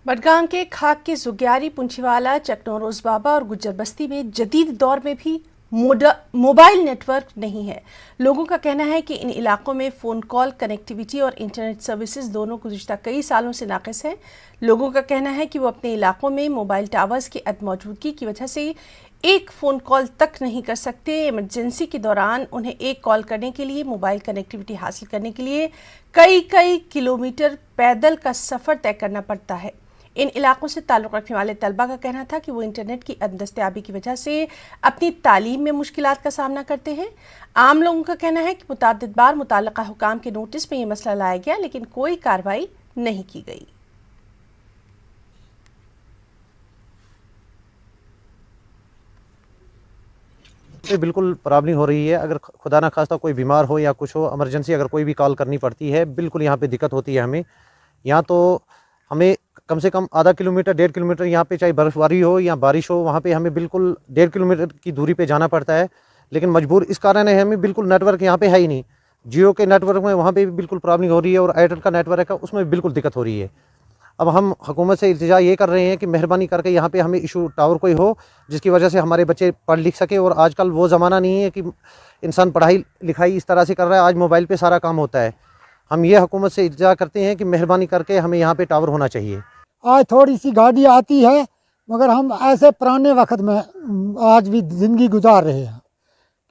बडगाम के खाक के जुग्यारी, पुंछीवाला, चकनोरोज बाबा और गुज्जर बस्ती में जदीद दौर में भी मोबाइल नेटवर्क नहीं है। लोगों का कहना है कि इन इलाकों में फ़ोन कॉल कनेक्टिविटी और इंटरनेट सर्विसेज दोनों गुज़िश्ता कई सालों से नाक़िस हैं। लोगों का कहना है कि वो अपने इलाकों में मोबाइल टावर्स की अदमौजूदगी की वजह से एक फ़ोन कॉल तक नहीं कर सकते। इमरजेंसी के दौरान उन्हें एक कॉल करने के लिए, मोबाइल कनेक्टिविटी हासिल करने के लिए कई किलोमीटर पैदल का सफ़र तय करना पड़ता है। इन इलाकों से ताल्लुक़ रखने वाले तलबा का कहना था कि वो इंटरनेट की दस्तयाबी की वजह से अपनी तालीम में मुश्किलात का सामना करते हैं। आम लोगों का कहना है कि मुतअद्दिद बार मुताल्लिक़ा हुकाम के नोटिस में ये मसला लाया गया, लेकिन कोई कार्रवाई नहीं की गई। बिल्कुल प्रॉब्लम हो रही है। अगर खुदा ना खास्ता कोई बीमार हो या कुछ हो, इमरजेंसी अगर कोई भी कॉल करनी पड़ती है, बिल्कुल यहाँ पे दिक्कत होती है हमें। यहाँ तो हमें कम से कम आधा किलोमीटर 1.5 किलोमीटर यहाँ पे चाहे बर्फ़बारी हो या बारिश हो, वहाँ पे हमें बिल्कुल 1.5 किलोमीटर की दूरी पे जाना पड़ता है। लेकिन मजबूर इस कारण है, हमें बिल्कुल नेटवर्क यहाँ पे है ही नहीं। जियो के नेटवर्क में वहाँ पे भी बिल्कुल प्रॉब्लम हो रही है और एयरटेल का नेटवर्क है उसमें बिल्कुल दिक्कत हो रही है। अब हम हुकूमत से इल्तिजा ये कर रहे हैं कि मेहरबानी करके यहाँ पे हमें इशू टावर कोई हो जिसकी वजह से हमारे बच्चे पढ़ लिख सके। और आजकल वो ज़माना नहीं है कि इंसान पढ़ाई लिखाई इस तरह से कर रहा है, आज मोबाइल पे सारा काम होता है। हम ये हुकूमत से इल्तिजा करते हैं कि मेहरबानी करके हमें यहाँ पे टावर होना चाहिए। आज थोड़ी सी गाड़ी आती है, मगर हम ऐसे पुराने वक्त में आज भी ज़िंदगी गुजार रहे हैं,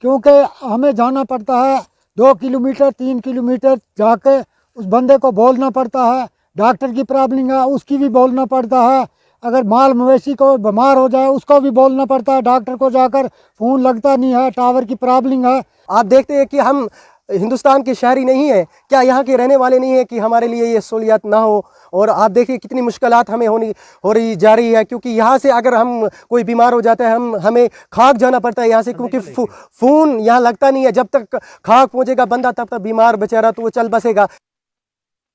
क्योंकि हमें जाना पड़ता है 2 किलोमीटर 3 किलोमीटर जाके उस बंदे को बोलना पड़ता है। डॉक्टर की प्रॉब्लम है उसकी भी बोलना पड़ता है। अगर माल मवेशी को बीमार हो जाए उसको भी बोलना पड़ता है। डॉक्टर को जाकर फ़ोन लगता नहीं है, टावर की प्रॉब्लम है। आप देखते हैं कि हम हिंदुस्तान के शहरी नहीं है क्या, यहाँ के रहने वाले नहीं है कि हमारे लिए ये सहूलियत ना हो। और आप देखिए कितनी मुश्किलात हमें हो रही जा रही है, क्योंकि यहाँ से अगर हम कोई बीमार हो जाता है हमें खाक जाना पड़ता है यहाँ से, क्योंकि फ़ोन यहाँ लगता नहीं है। जब तक खाक पहुँचेगा बंदा तब तक बीमार बेचारा तो वो चल बसेगा।